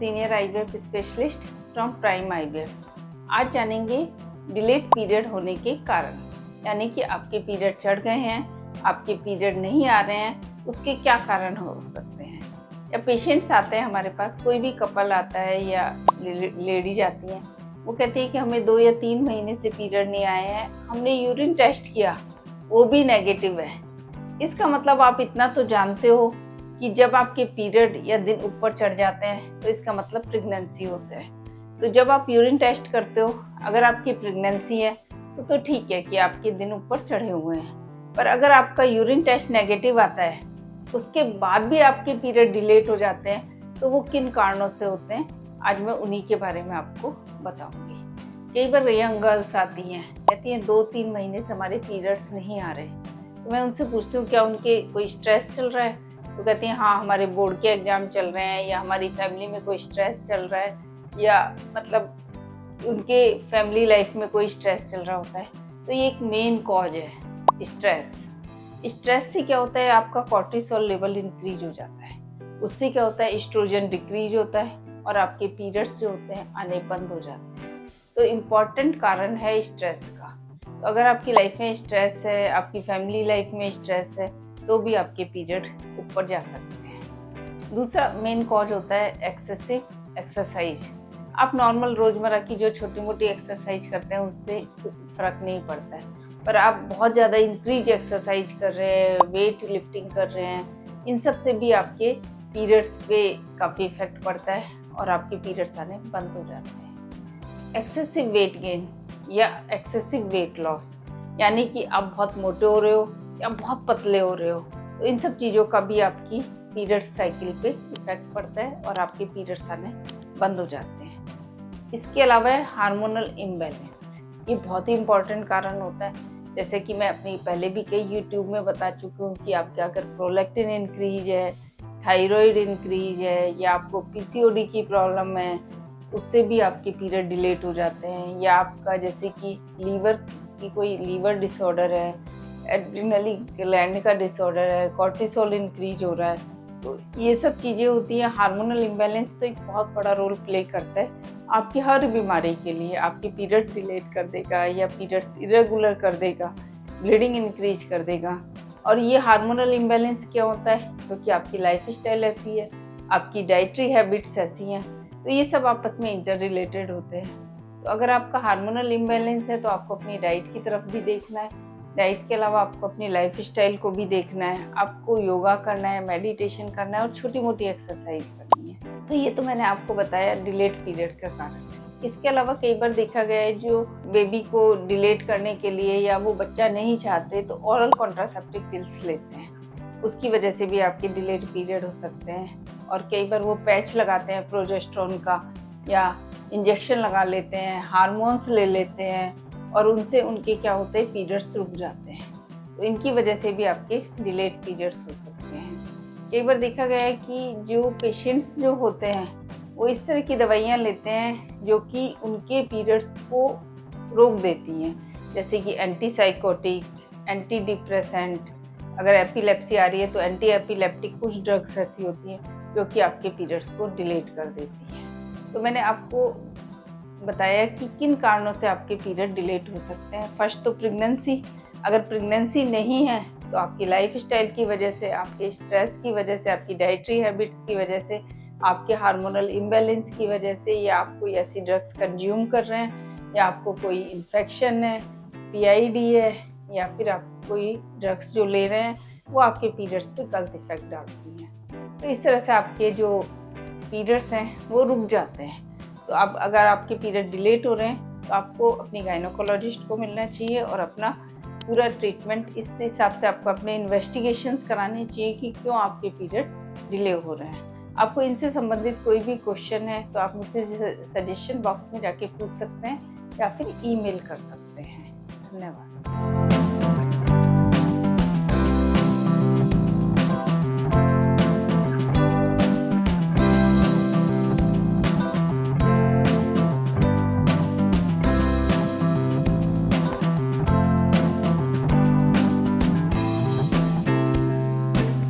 Senior IVF specialist from prime IVF. आज जानेंगे delayed period होने के कारण, यानी कि आपके पीरियड चढ़ गए हैं, आपके पीरियड नहीं आ रहे हैं, उसके क्या कारण हो सकते हैं। या पेशेंट्स आते हैं हमारे पास, कोई भी कपल आता है या लेडीज आती हैं, वो कहती है कि हमें 2 या 3 महीने से पीरियड नहीं आए हैं, हमने यूरिन टेस्ट किया वो भी नेगेटिव है। इसका मतलब आप इतना तो जानते हो कि जब आपके पीरियड या दिन ऊपर चढ़ जाते हैं तो इसका मतलब प्रेगनेंसी होता है। तो जब आप यूरिन टेस्ट करते हो, अगर आपकी प्रेगनेंसी है तो ठीक है कि आपके दिन ऊपर चढ़े हुए हैं। पर अगर आपका यूरिन टेस्ट नेगेटिव आता है, उसके बाद भी आपके पीरियड डिलेट हो जाते हैं, तो वो किन कारणों से होते हैं, आज मैं उन्हीं के बारे में आपको बताऊंगी। कई बार यंग गर्ल्स आती हैं, कहती हैं 2-3 महीने से हमारे पीरियड्स नहीं आ रहे। तो मैं उनसे पूछती हूँ क्या उनके कोई स्ट्रेस चल रहा है, तो कहती हैं हाँ हमारे बोर्ड के एग्जाम चल रहे हैं, या हमारी फैमिली में कोई स्ट्रेस चल रहा है, या मतलब उनके फैमिली लाइफ में कोई स्ट्रेस चल रहा होता है। तो ये एक मेन कॉज है स्ट्रेस। स्ट्रेस से क्या होता है, आपका कॉर्टिसोल लेवल इंक्रीज हो जाता है, उससे क्या होता है एस्ट्रोजन डिक्रीज होता है और आपके पीरियड्स जो होते हैं आने बंद हो जाते हैं। तो इम्पॉर्टेंट कारण है स्ट्रेस का। तो अगर आपकी लाइफ में स्ट्रेस है, आपकी फैमिली लाइफ में स्ट्रेस है, तो भी आपके पीरियड ऊपर जा सकते हैं। दूसरा मेन कॉज होता है एक्सेसिव एक्सरसाइज। आप नॉर्मल रोजमर्रा की जो छोटी मोटी एक्सरसाइज करते हैं उससे फर्क नहीं पड़ता है, पर आप बहुत ज़्यादा इंक्रीज एक्सरसाइज कर रहे हैं, वेट लिफ्टिंग कर रहे हैं, इन सब से भी आपके पीरियड्स पे काफ़ी इफेक्ट पड़ता है और आपके पीरियड्स आने बंद हो जाते हैं। एक्सेसिव वेट गेन या एक्सेसिव वेट लॉस, यानी कि आप बहुत मोटे हो रहे हो या बहुत पतले हो रहे हो, तो इन सब चीज़ों का भी आपकी पीरियड साइकिल पे इफेक्ट पड़ता है और आपके पीरियड्स आने बंद हो जाते हैं। इसके अलावा है हार्मोनल इम्बैलेंस, ये बहुत ही इम्पॉर्टेंट कारण होता है। जैसे कि मैं अपनी पहले भी कई यूट्यूब में बता चुकी हूँ कि आपके अगर प्रोलैक्टिन इंक्रीज है, थायराइड इंक्रीज है, या आपको पीसीओडी की प्रॉब्लम है, उससे भी आपके पीरियड डिलेट हो जाते हैं। या आपका जैसे कि लीवर की कोई लीवर डिसऑर्डर है, एड्रिनली ग्लैंड का डिसऑर्डर है, कॉर्टिसोल इंक्रीज हो रहा है, तो ये सब चीज़ें होती हैं। हार्मोनल इम्बैलेंस तो एक बहुत बड़ा रोल प्ले करता है आपकी हर बीमारी के लिए। आपकी पीरियड डिलेट कर देगा या पीरियड्स इरेगुलर कर देगा, ब्लीडिंग इंक्रीज कर देगा। और ये हार्मोनल इम्बैलेंस क्या होता है, क्योंकि आपकी लाइफ स्टाइल ऐसी है, आपकी डाइटरी हैबिट्स ऐसी हैं, तो ये सब आपस में इंटर रिलेटेड होते हैं। तो अगर आपका हार्मोनल इम्बैलेंस है तो आपको अपनी डाइट की तरफ भी देखना है। डाइट के अलावा आपको अपनी लाइफ स्टाइल को भी देखना है, आपको योगा करना है, मेडिटेशन करना है और छोटी मोटी एक्सरसाइज करनी है। तो ये तो मैंने आपको बताया डिलेट पीरियड का कारण। इसके अलावा कई बार देखा गया है जो बेबी को डिलेट करने के लिए या वो बच्चा नहीं चाहते तो ओरल कॉन्ट्रासेप्टिव पिल्स लेते हैं, उसकी वजह से भी आपके डिलेट पीरियड हो सकते हैं। और कई बार वो पैच लगाते हैं प्रोजेस्टेरोन का, या इंजेक्शन लगा लेते हैं, हार्मोन्स ले लेते हैं, और उनसे उनके क्या होते हैं पीरियड्स रुक जाते हैं। तो इनकी वजह से भी आपके डिलेड पीरियड्स हो सकते हैं। कई बार देखा गया है कि जो पेशेंट्स जो होते हैं वो इस तरह की दवाइयाँ लेते हैं जो कि उनके पीरियड्स को रोक देती हैं, जैसे कि एंटीसाइकोटिक, एंटी डिप्रेसेंट। अगर एपिलेप्सी आ रही है तो एंटी एपिलेप्टिक कुछ ड्रग्स ऐसी होती हैं जो कि आपके पीरियड्स को डिलेट कर देती हैं। तो मैंने आपको बताया कि किन कारणों से आपके पीरियड डिलेट हो सकते हैं। फर्स्ट तो प्रेगनेंसी। अगर प्रेगनेंसी नहीं है तो आपकी लाइफ स्टाइल की वजह से, आपके स्ट्रेस की वजह से, आपकी डाइटरी हैबिट्स की वजह से, आपके हार्मोनल इम्बैलेंस की वजह से, या आप कोई ऐसी ड्रग्स कंज्यूम कर रहे हैं, या आपको कोई इन्फेक्शन है, पीआईडी है, या फिर आप कोई ड्रग्स जो ले रहे हैं वो आपके पीरियड्स पे गलत इफेक्ट डालती हैं। तो इस तरह से आपके जो पीरियड्स हैं वो रुक जाते हैं। तो अब अगर आपके पीरियड डिलेट हो रहे हैं तो आपको अपनी गायनोकोलॉजिस्ट को मिलना चाहिए और अपना पूरा ट्रीटमेंट इस हिसाब से आपको अपने इन्वेस्टिगेशंस कराने चाहिए कि क्यों आपके पीरियड डिले हो रहे हैं। आपको इनसे संबंधित कोई भी क्वेश्चन है तो आप मुझसे सजेशन बॉक्स में जाके पूछ सकते हैं या फिर ईमेल कर सकते हैं। धन्यवाद।